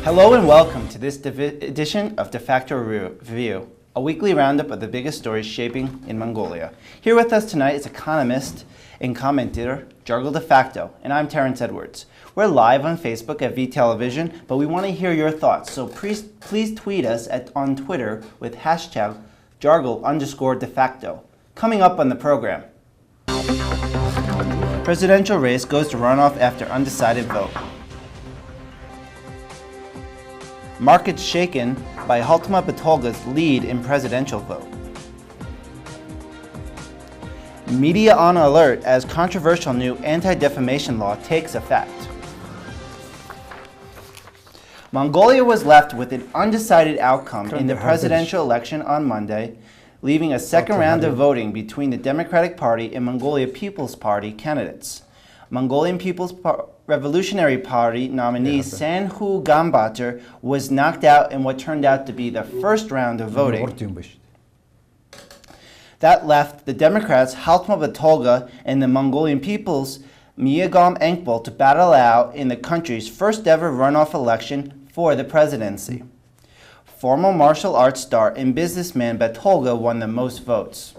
Hello and welcome to this edition of Defacto Review, a weekly roundup of the biggest stories shaping in Mongolia. Here with us tonight is economist and commentator Jargal Defacto, and I'm Terrence Edwards. We're live on Facebook at VTelevision, but we want to hear your thoughts, so please tweet us on Twitter with hashtag Jargal_Defacto. Coming up on the program. Presidential race goes to runoff after undecided vote. Markets shaken by Haltma Batolga's lead in presidential vote. Media on alert as controversial new anti-defamation law takes effect. Mongolia was left with an undecided outcome in the presidential election on Monday, leaving a second round of voting between the Democratic Party and Mongolia People's Party candidates. Mongolian People's Revolutionary Party nominee Sanhu Gambatar was knocked out in what turned out to be the first round of voting. That left the Democrats Haltma Batolga and the Mongolian People's Miagam Engpal to battle out in the country's first ever runoff election for the presidency. Former martial arts star and businessman Batolga won the most votes,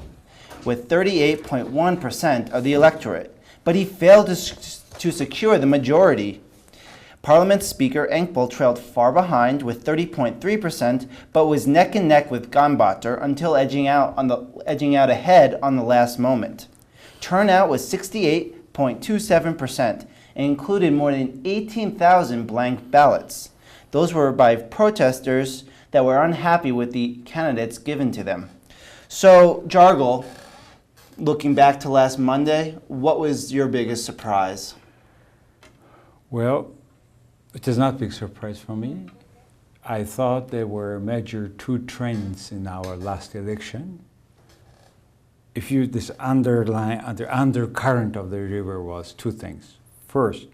with 38.1% of the electorate, but he failed to secure the majority. Parliament Speaker Engpal trailed far behind with 30.3%, but was neck and neck with Gambatar until edging out ahead on the last moment. Turnout was 68.27% and included more than 18,000 blank ballots. Those were by protesters that were unhappy with the candidates given to them. So, Jargal, looking back to last Monday, what was your biggest surprise? Well, it is not a big surprise for me. I thought there were major two trends in our last election. This undercurrent of the river was two things. First,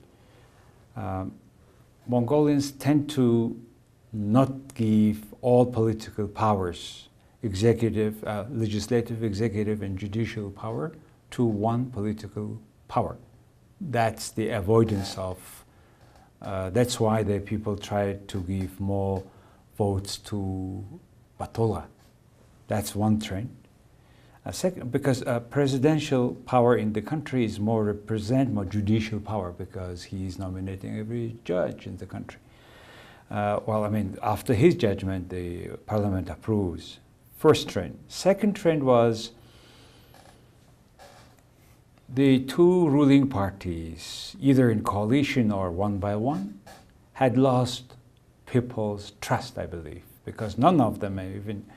Mongolians tend to not give all political powers, legislative, executive, and judicial power, to one political power. That's the avoidance of. That's why the people tried to give more votes to Batolga. That's one trend. Second, because presidential power in the country is more judicial power, because he is nominating every judge in the country. After his judgment, the parliament approves. First trend. Second trend was the two ruling parties, either in coalition or one by one, had lost people's trust, I believe, because none of them even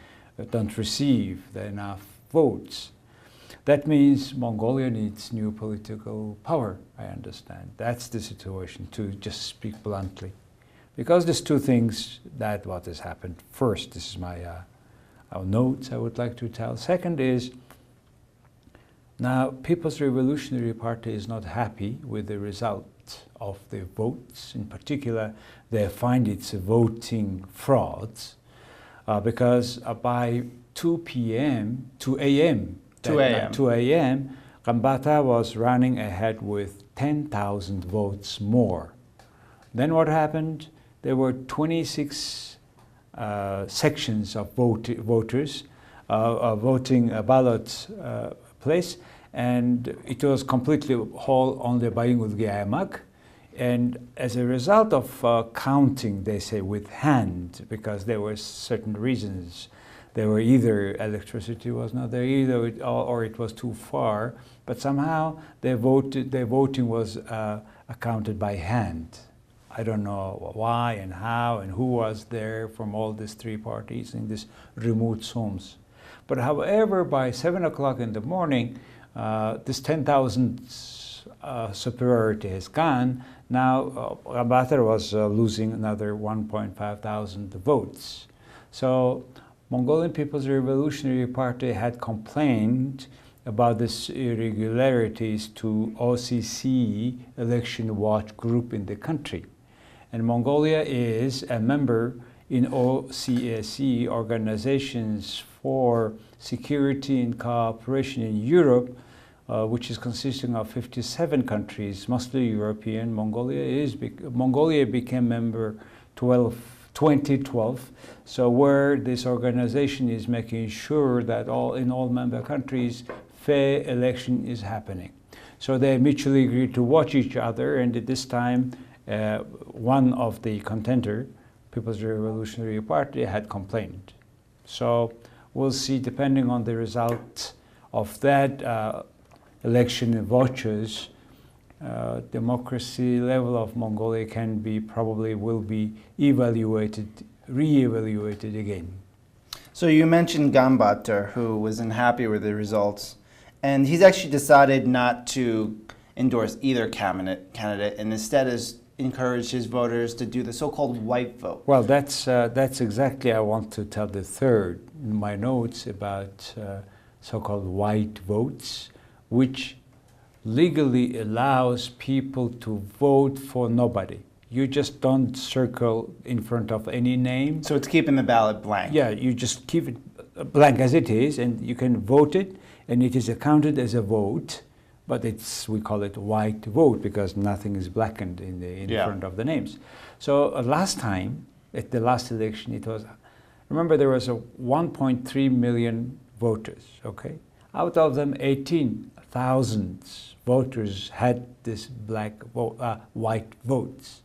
don't receive enough votes. That means Mongolia needs new political power, I understand. That's the situation, to just speak bluntly. Because there's two things that what has happened. First, this is my notes I would like to tell. Second is, now People's Revolutionary Party is not happy with the result of the votes. In particular, they find it's voting frauds because by 2 a.m., Gambatar was running ahead with 10,000 votes more. Then what happened? There were 26 sections of voters voting ballots place, and it was completely whole only by Ingulgiamak. And as a result of counting, they say, with hand, because there were certain reasons. There were either electricity was not there, or it was too far, but somehow their voting was accounted by hand. I don't know why and how and who was there from all these three parties in these remote zones. But however, by 7 o'clock in the morning, this 10,000 superiority has gone. Now Gambatar was losing another 1.5 thousand votes. So Mongolian People's Revolutionary Party had complained about these irregularities to OCC, Election Watch Group in the country. And Mongolia is a member in OCSE, Organizations for Security and Cooperation in Europe, which is consisting of 57 countries, mostly European. Mongolia became member 2012. So where this organization is making sure that in all member countries, fair election is happening. So they mutually agreed to watch each other, and at this time, one of the contender, People's Revolutionary Party, had complained. So we'll see, depending on the result of that election in vouchers, democracy level of Mongolia will be re-evaluated again. So you mentioned Gambatar, who was unhappy with the results, and he's actually decided not to endorse either candidate, and instead has encouraged his voters to do the so-called white vote. Well, that's exactly I want to tell the third in my notes about so-called white votes, which legally allows people to vote for nobody. You just don't circle in front of any name. So it's keeping the ballot blank. Yeah, you just keep it blank as it is, and you can vote it, and it is accounted as a vote, but we call it white vote because nothing is blackened in front of the names. So last time, at the last election, remember there was 1.3 million voters, okay? Out of them, 18,000 voters had this white votes,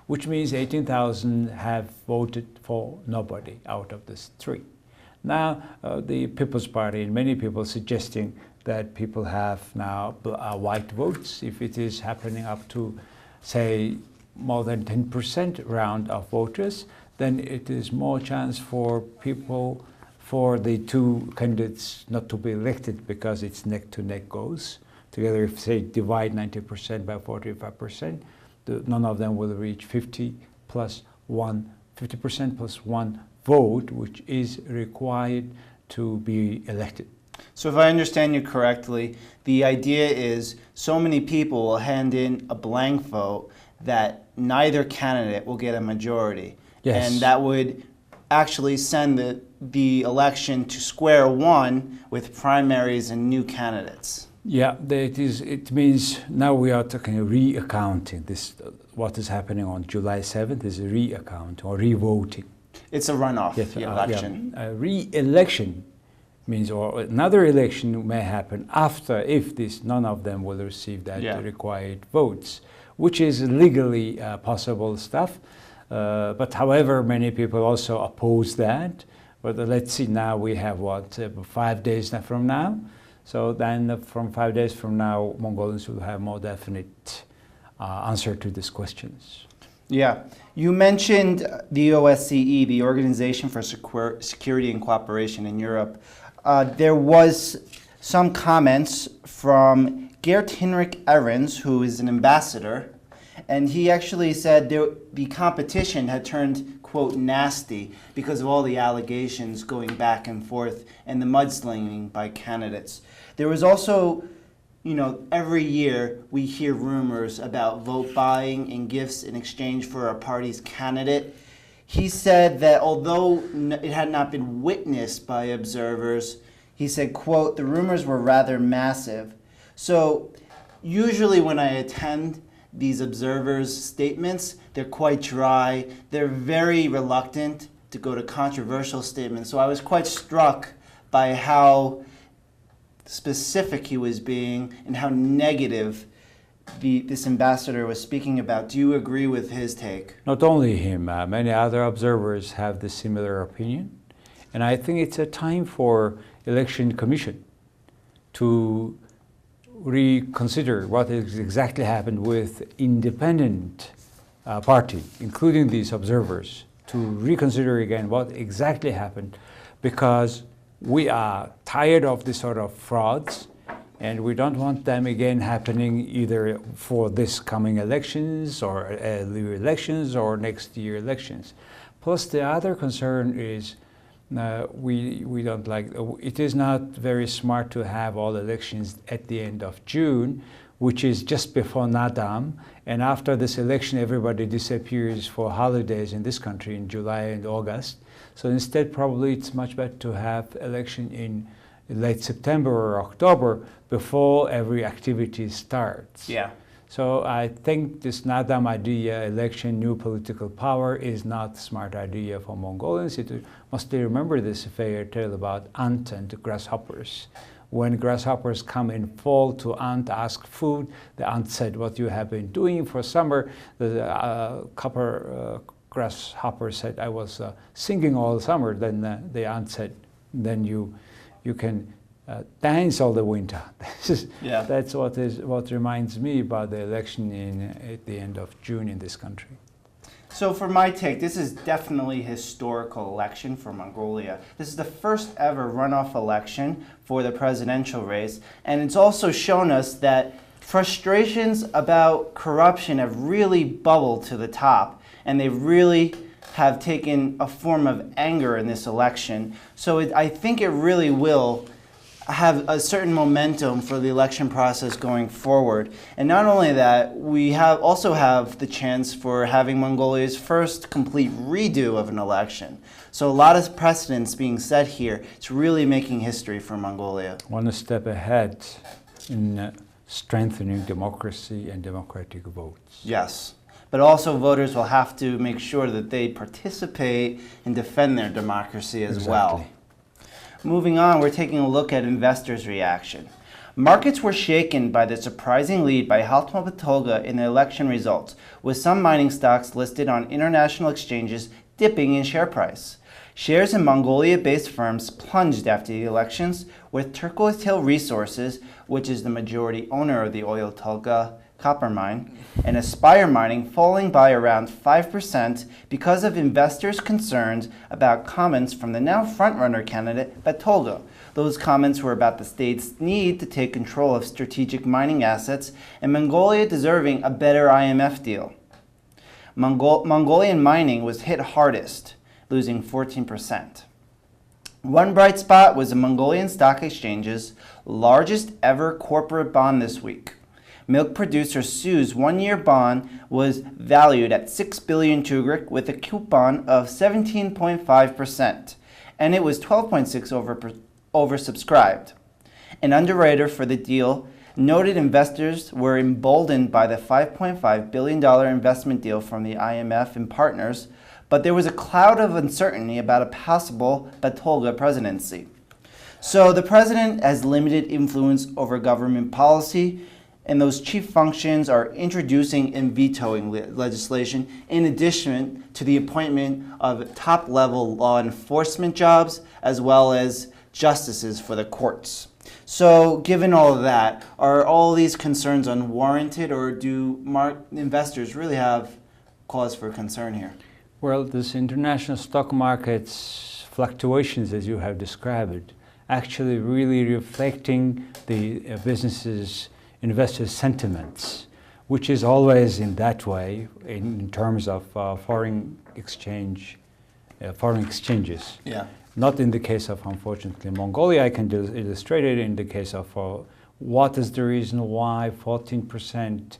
which means 18,000 have voted for nobody out of this three. Now, the People's Party and many people suggesting that people have now white votes. If it is happening up to, say, more than 10% round of voters, then it is more chance for people, for the two candidates not to be elected because it's neck-to-neck goes. Together, if say divide 90% by 45%, none of them will reach 50% plus one vote, which is required to be elected. So if I understand you correctly, the idea is so many people will hand in a blank vote that neither candidate will get a majority. Yes. And that would actually send the election to square one with primaries and new candidates. Yeah, it means now we are talking re-accounting. What is happening on July 7th is a re-account or re-voting. It's a runoff election. A re-election means, or another election may happen after, if none of them will receive that required votes, which is legally possible stuff. But however, many people also oppose that. But let's see, now we have 5 days from now. So then from 5 days from now, Mongolians will have more definite answer to these questions. Yeah. You mentioned the OSCE, the Organization for Security and Cooperation in Europe. There was some comments from Gert Hinrich Ahrens, who is an ambassador, and he actually said the competition had turned, quote, nasty because of all the allegations going back and forth and the mudslinging by candidates. There was also, every year we hear rumors about vote buying and gifts in exchange for a party's candidate. He said that although it had not been witnessed by observers, he said, quote, the rumors were rather massive. So usually when I attend these observers' statements, they're quite dry. They're very reluctant to go to controversial statements. So I was quite struck by how specific he was being and how negative this ambassador was speaking about. Do you agree with his take? Not only him, many other observers have the similar opinion. And I think it's a time for election commission to reconsider what has exactly happened with independent party, including these observers, to reconsider again what exactly happened, because we are tired of this sort of frauds, and we don't want them again happening either for this coming elections or earlier elections or next year elections. Plus, the other concern is we don't like, it is not very smart to have all elections at the end of June, which is just before Nadam, and after this election everybody disappears for holidays in this country in July and August. So instead, probably it's much better to have election in late September or October before every activity starts. Yeah. So I think this Nadam idea, election, new political power, is not a smart idea for Mongolians. It must remember this fairy tale about ant and grasshoppers. When grasshoppers come in fall to ant ask food, the ant said, "What you have been doing for summer?" The copper grasshopper said, "I was singing all summer." Then the ant said, "Then you can dance all the winter." That's what reminds me about the election at the end of June in this country. So for my take, this is definitely a historical election for Mongolia. This is the first ever runoff election for the presidential race, and it's also shown us that frustrations about corruption have really bubbled to the top, and they really have taken a form of anger in this election. So I think it really will have a certain momentum for the election process going forward. And not only that, we also have the chance for having Mongolia's first complete redo of an election. So a lot of precedents being set here. It's really making history for Mongolia. One step ahead in strengthening democracy and democratic votes. Yes. But also voters will have to make sure that they participate and defend their democracy as well. Moving on, we're taking a look at investors' reaction. Markets were shaken by the surprising lead by Haltma Batolga in the election results, with some mining stocks listed on international exchanges dipping in share price. Shares in Mongolia-based firms plunged after the elections, with Turquoise Hill Resources, which is the majority owner of the Oil Tulga copper mine, and Aspire Mining falling by around 5% because of investors' concerns about comments from the now frontrunner candidate Batolga. Those comments were about the state's need to take control of strategic mining assets and Mongolia deserving a better IMF deal. Mongolian mining was hit hardest, losing 14%. One bright spot was the Mongolian Stock Exchange's largest ever corporate bond this week. Milk producer Su's one-year bond was valued at 6 billion tugrik with a coupon of 17.5%, and it was 12.6% oversubscribed. An underwriter for the deal noted investors were emboldened by the $5.5 billion investment deal from the IMF and partners, but there was a cloud of uncertainty about a possible Batolga presidency. So the president has limited influence over government policy, and those chief functions are introducing and vetoing legislation in addition to the appointment of top-level law enforcement jobs as well as justices for the courts. So given all of that, are all these concerns unwarranted, or do investors really have cause for concern here? Well, this international stock market's fluctuations, as you have described, actually really reflecting the investors' sentiments, which is always in that way in terms of foreign exchanges. Yeah. Not in the case of, unfortunately, Mongolia. I can illustrate it in the case of what is the reason why 14%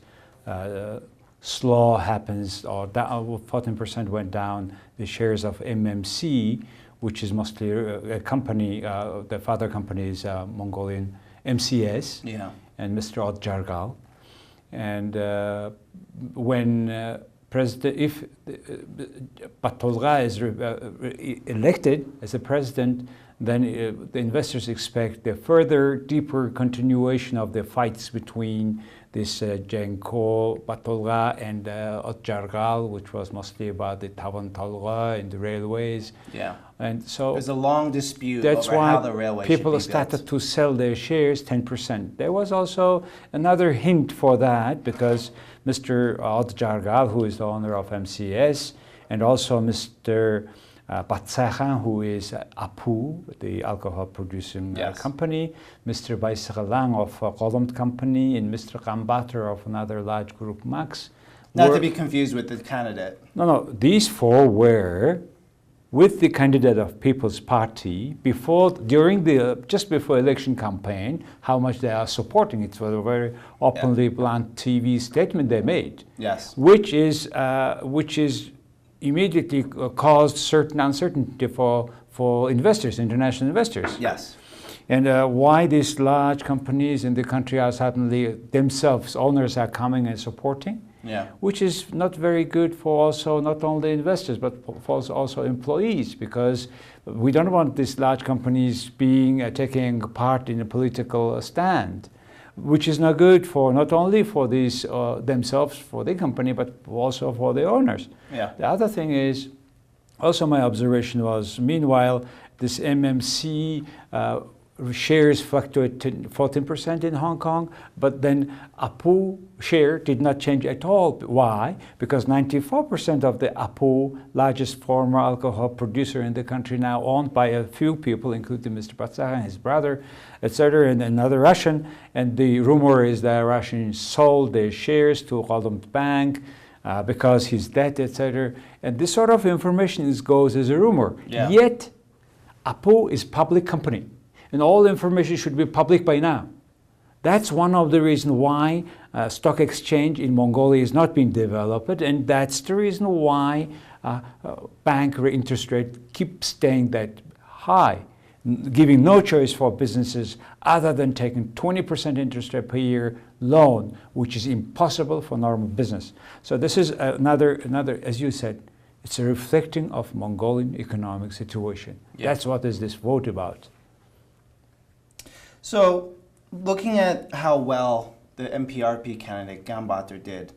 slow happens, or 14% went down the shares of MMC, which is mostly a company, the father company is Mongolian MCS. Yeah. And Mr. Odjargal. And when if Batolga is elected as a president, then the investors expect a further, deeper continuation of the fights between this Genko, Batolga, and Odjargal, which was mostly about the Tavan Tolga and the railways. Yeah. And so there's a long dispute over how the railway should be built. People started to sell their shares 10%. There was also another hint for that, because Mr. Odjargal, who is the owner of MCS, and also Mr. Batsakhan, who is Apu, the alcohol producing company, Mr. Baisagalang of Qolomt company, and Mr. Kambatar of another large group, Max. Not to be confused with the candidate. No, these four were with the candidate of People's Party just before election campaign, how much they are supporting it. So a very openly blunt TV statement they made. Yes. Which is immediately caused certain uncertainty for investors, international investors. Yes. And why these large companies in the country are suddenly themselves, owners are coming and supporting, which is not very good for also not only investors, but for also employees, because we don't want these large companies taking part in a political stand, which is not good for not only for these themselves, for the company, but also for the owners. The other thing is, also my observation was, meanwhile, this MMC shares fluctuated 14% in Hong Kong, but then Apu share did not change at all. Why? Because 94% of the Apu, largest former alcohol producer in the country, now owned by a few people, including Mr. Batsara and his brother, etc., and another Russian. And the rumor is that Russians sold their shares to Goldman Bank because his debt, etc. And this sort of information goes as a rumor. Yet, Apu is public company, and all information should be public by now. That's one of the reasons why stock exchange in Mongolia is not being developed, and that's the reason why bank interest rate keeps staying that high, giving no choice for businesses other than taking 20% interest rate per year loan, which is impossible for normal business. So this is another, as you said, it's a reflecting of Mongolian economic situation. That's what is this vote about. So, looking at how well the MPRP candidate Gambatar did,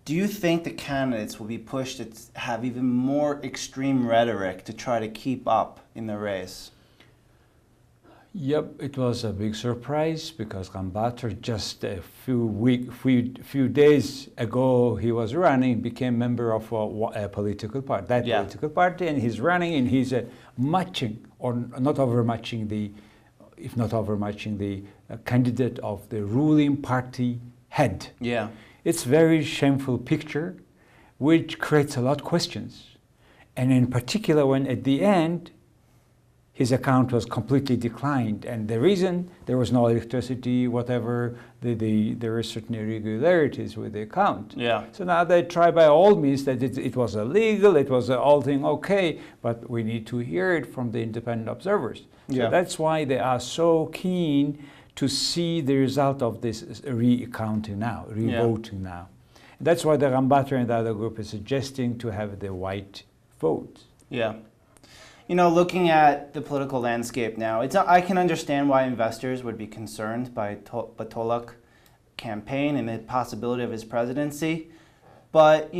do you think the candidates will be pushed to have even more extreme rhetoric to try to keep up in the race? Yep, it was a big surprise because Gambatar just a few days ago he was running, became member of a political party, political party, and he's running and he's matching or not overmatching the candidate of the ruling party head. It's very shameful picture, which creates a lot of questions. And in particular, when at the end, his account was completely declined. And the reason, there was no electricity, whatever, there were certain irregularities with the account. So now they try by all means that it was illegal, it was all thing okay, but we need to hear it from the independent observers. So that's why they are so keen to see the result of this re-accounting now, re-voting now. And that's why the Gambatar and the other group is suggesting to have the white vote. You know, looking at the political landscape now, I can understand why investors would be concerned by Batolak campaign and the possibility of his presidency, but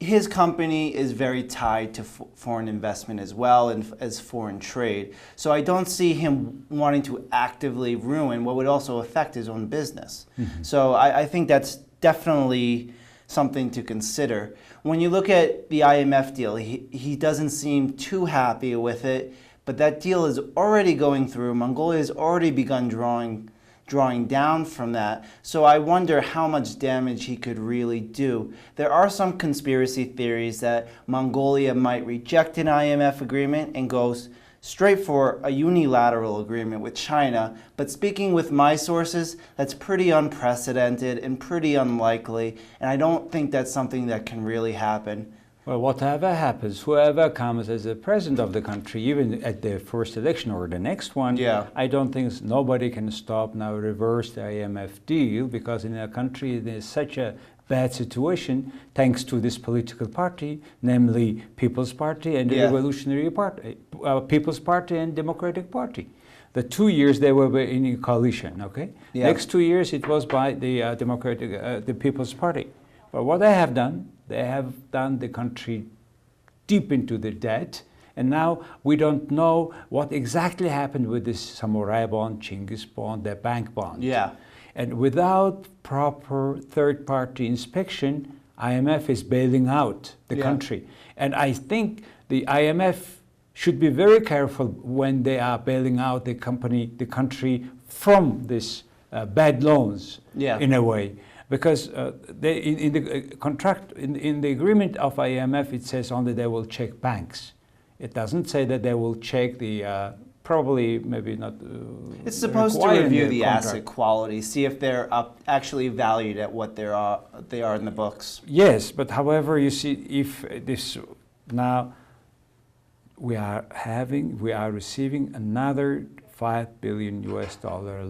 his company is very tied to foreign investment as well and as foreign trade. So I don't see him wanting to actively ruin what would also affect his own business. So I think that's definitely something to consider. When you look at the IMF deal, he doesn't seem too happy with it, but that deal is already going through. Mongolia has already begun drawing down from that. So I wonder how much damage he could really do. There are some conspiracy theories that Mongolia might reject an IMF agreement and goes straight for a unilateral agreement with China, but speaking with my sources, that's pretty unprecedented and pretty unlikely, and I don't think that's something that can really happen. Well, whatever happens, whoever comes as the president of the country, even at the first election or the next one, I don't think nobody can stop now, reverse the IMF deal, because in a country there's such a bad situation thanks to this political party, namely People's Party and the Revolutionary Party, People's Party and Democratic Party. The 2 years they were in a coalition, okay? Next 2 years it was by the the People's Party. But what they have done the country deep into the debt, and now we don't know what exactly happened with this samurai bond, Chinggis bond, their bank bond. And without proper third-party inspection, IMF is bailing out the country. And I think the IMF should be very careful when they are bailing out the country from this bad loans in a way. Because in the contract, in the agreement of IMF, it says only they will check banks. It doesn't say that they will check the probably maybe not. It's supposed to review the asset quality, see if they're actually valued at what they are in the books. Yes, but however, you see, if this now we are receiving another $5 billion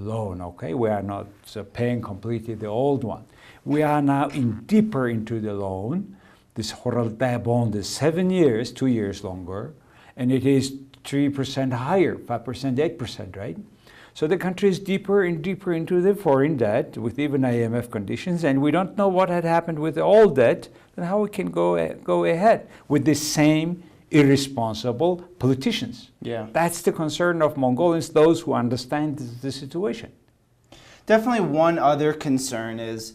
loan, okay? We are not paying completely the old one. We are now deeper into the loan. This Horaldae bond is 7 years, 2 years longer, and it is 3% higher, 5%, 8%, right? So the country is deeper and deeper into the foreign debt with even IMF conditions, and we don't know what had happened with the old debt, then how we can go ahead with the same irresponsible politicians. Yeah. That's the concern of Mongolians, those who understand the situation. Definitely one other concern is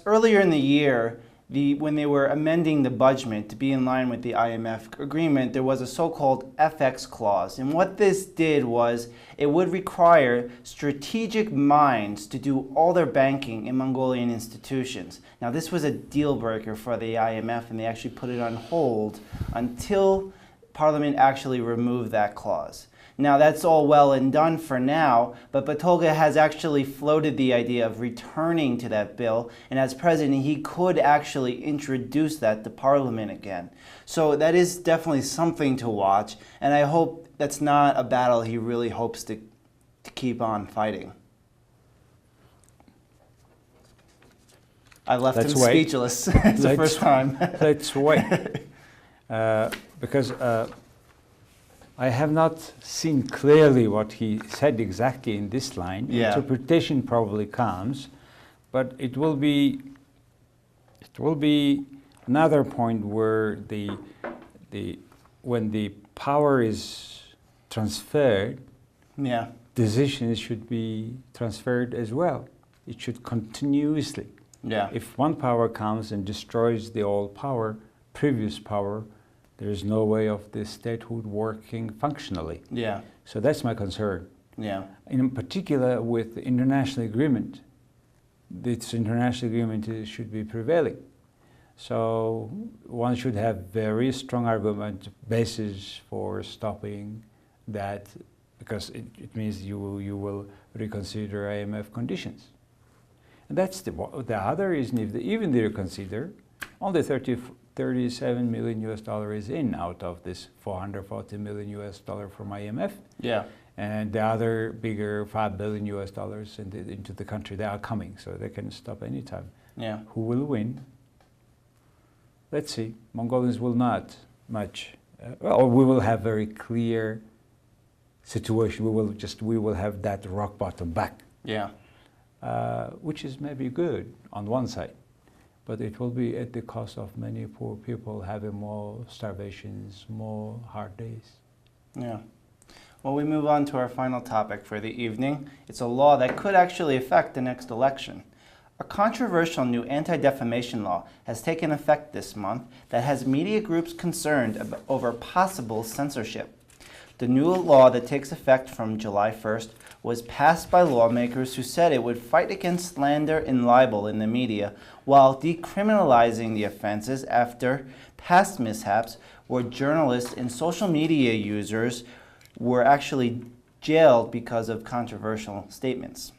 earlier in the year, when they were amending the budget to be in line with the IMF agreement, there was a so-called FX clause. And what this did was it would require strategic minds to do all their banking in Mongolian institutions. Now, this was a deal breaker for the IMF, and they actually put it on hold until Parliament actually removed that clause. Now, that's all well and done for now, but Batulga has actually floated the idea of returning to that bill, and as president, he could actually introduce that to Parliament again. So that is definitely something to watch, and I hope that's not a battle he really hopes to keep on fighting. I left him speechless. It's the first time. Let's wait. Because I have not seen clearly what he said exactly in this line. Yeah. Interpretation probably comes, but it will be another point where when the power is transferred, yeah, decisions should be transferred as well. It should continuously. Yeah. If one power comes and destroys the old power, previous power, there is no way of the statehood working functionally. Yeah. So that's my concern. Yeah. In particular, with the international agreement, this international agreement should be prevailing. So one should have very strong argument basis for stopping that, because it means you will reconsider IMF conditions. And that's the other reason. If even they reconsider, only $37 million is in out of this $440 million from IMF. Yeah. And the other bigger $5 billion into the country, they are coming, so they can stop anytime. Yeah. Who will win? Let's see. Mongolians will not much. Well, we will have very clear situation. We will have that rock bottom back. Yeah. Which is maybe good on one side, but it will be at the cost of many poor people having more starvations, more hard days. Yeah. Well, we move on to our final topic for the evening. It's a law that could actually affect the next election. A controversial new anti-defamation law has taken effect this month that has media groups concerned over possible censorship. The new law that takes effect from July 1st was passed by lawmakers who said it would fight against slander and libel in the media while decriminalizing the offenses after past mishaps where journalists and social media users were actually jailed because of controversial statements.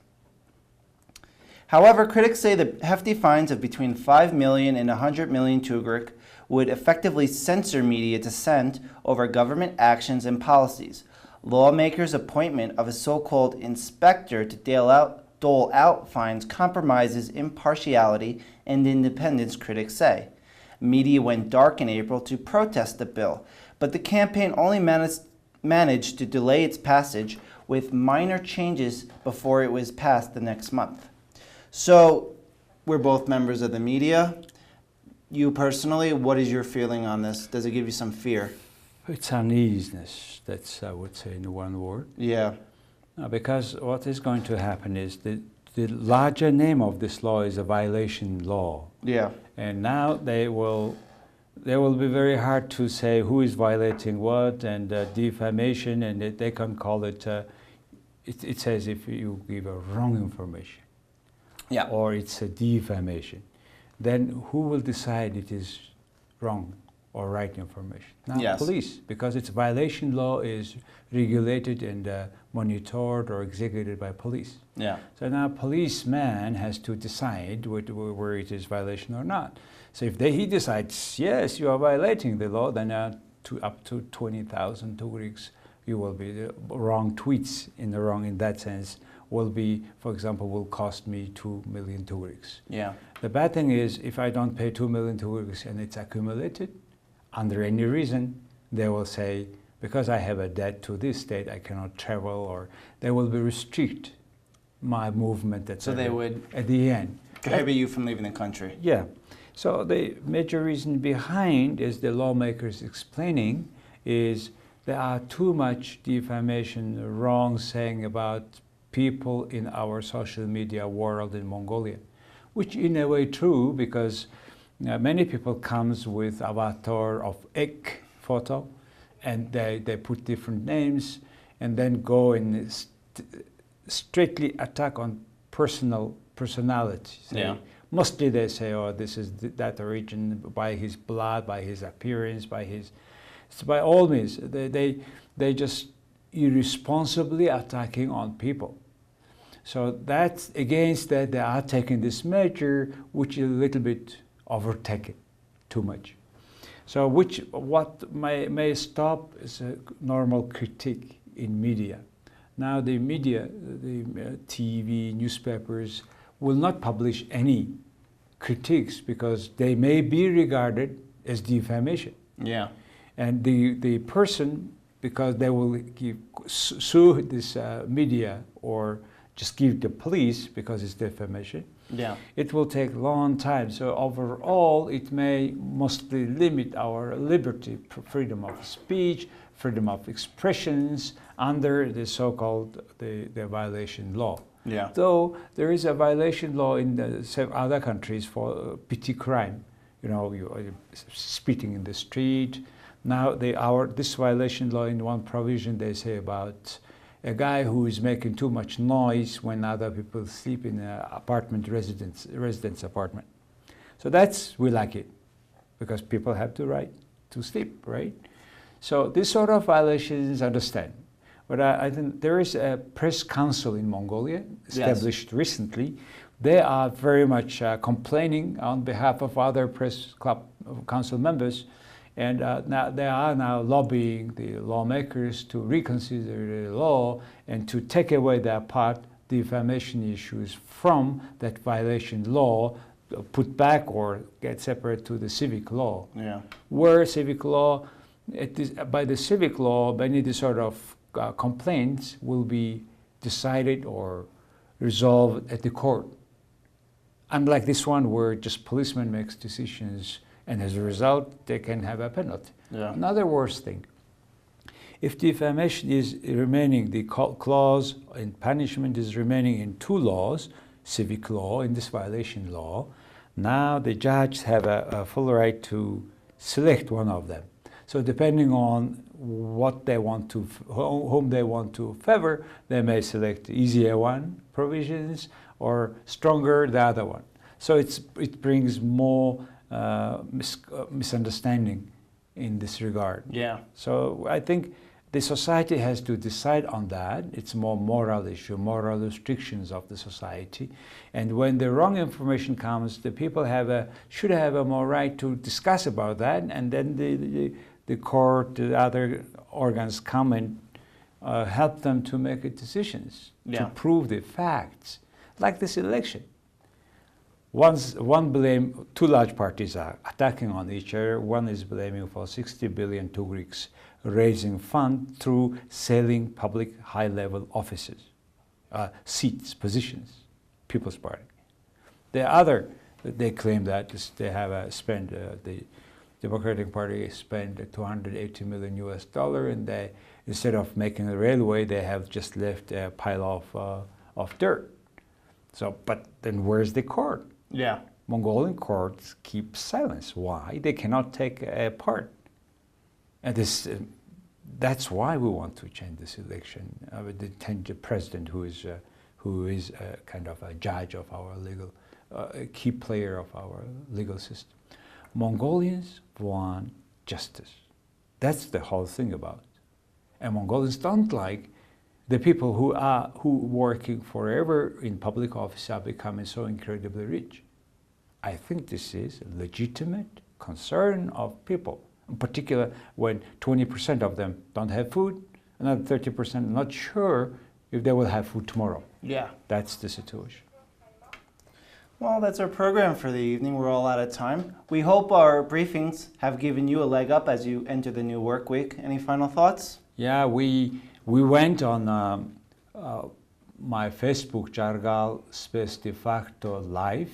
However, critics say the hefty fines of between 5 million and 100 million tugrik would effectively censor media dissent over government actions and policies. Lawmakers' appointment of a so-called inspector to dole out fines compromises impartiality and independence, critics say. Media went dark in April to protest the bill, but the campaign only managed to delay its passage with minor changes before it was passed the next month. So, we're both members of the media. You personally, what is your feeling on this? Does it give you some fear? It's uneasiness, that's, I would say, in one word. Yeah. Because what is going to happen is the larger name of this law is a violation law. Yeah. And now they will be very hard to say who is violating what, and defamation, and they can call it, it says if you give a wrong information. Yeah. Or it's a defamation. Then who will decide it is wrong or right information? Now, yes. Police, because its violation law is regulated and monitored or executed by police. Yeah. So now policeman has to decide where it is violation or not. So if he decides, yes, you are violating the law, then up to 20,000 tugriks you will be the wrong tweets in that sense will be, for example, will cost me 2 million tugriks. Yeah. The bad thing is if I don't pay 2 million tugriks and it's accumulated, under any reason, they will say, because I have a debt to this state, I cannot travel, or they will be restrict my movement, etc. So they would at the end prohibit you from leaving the country. Yeah. So the major reason behind is the lawmakers explaining is there are too much defamation, wrong saying about people in our social media world in Mongolia, which in a way true because many people comes with avatar of egg photo and they put different names and then go and strictly attack on personality. Yeah. Mostly they say, oh, this is that origin by his blood, by his appearance, by his... So by all means, they just irresponsibly attacking on people. So that's against that they are taking this measure, which is a little bit overtaken, too much. So what may stop is a normal critique in media. Now the media, the TV, newspapers, will not publish any critiques because they may be regarded as defamation. Yeah. And the person, because they will sue this media or just give the police because it's defamation, Yeah. it will take a long time. So overall, it may mostly limit our liberty, freedom of speech, freedom of expressions under the so-called the violation law. Yeah. Though there is a violation law in the other countries for petty crime, you know, you spitting in the street. Now this violation law in one provision they say about a guy who is making too much noise when other people sleep in an apartment residence apartment. So we like it because people have the right to sleep, right? So this sort of violations understand. But I think there is a press council in Mongolia established recently. They are very much complaining on behalf of other press club council members, and now they are now lobbying the lawmakers to reconsider the law and to take away their part defamation issues from that violation law, put back or get separate to the civic law. Yeah. Where civic law, by the civic law, many of the sort of complaints will be decided or resolved at the court. Unlike this one where just policeman makes decisions and as a result they can have a penalty. Yeah. Another worse thing, if defamation is remaining, the clause in punishment is remaining in two laws, civic law and this violation law, now the judges have a full right to select one of them. So depending on what they want to, whom they want to favor, they may select easier one provisions or stronger the other one. So it brings more misunderstanding in this regard. Yeah. So I think the society has to decide on that. It's more moral issue, moral restrictions of the society. And when the wrong information comes, the people should have a more right to discuss about that, and then the court, the other organs come and help them to make decisions, to prove the facts. Like this election. Two large parties are attacking on each other. One is blaming for 60 billion tugriks raising fund through selling public high-level offices, seats, positions, People's Party. The other, they claim that they have spent, the Democratic Party spent $280 million US, and they, instead of making a railway, they have just left a pile of dirt. So, but then where's the court? Yeah. Mongolian courts keep silence. Why? They cannot take a part. And that's why we want to change this election. The president who is kind of a judge of our legal, a key player of our legal system. Mongolians want justice. That's the whole thing about it. And Mongolians don't like the people who working forever in public office are becoming so incredibly rich. I think this is a legitimate concern of people, in particular when 20% of them don't have food another 30% not sure if they will have food tomorrow. Yeah. That's the situation. Well, that's our program for the evening. We're all out of time. We hope our briefings have given you a leg up as you enter the new work week. Any final thoughts? Yeah, we went on my Facebook, Jargal Space Defacto Live,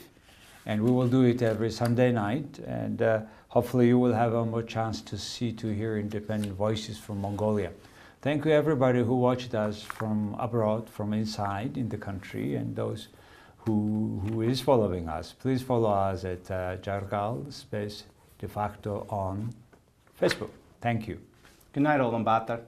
and we will do it every Sunday night, and hopefully you will have a more chance to hear independent voices from Mongolia. Thank you everybody who watched us from abroad, from inside in the country, and those who is following us. Please follow us at Jargal Space Defacto on Facebook. Thank you. Good night, Ulaanbaatar.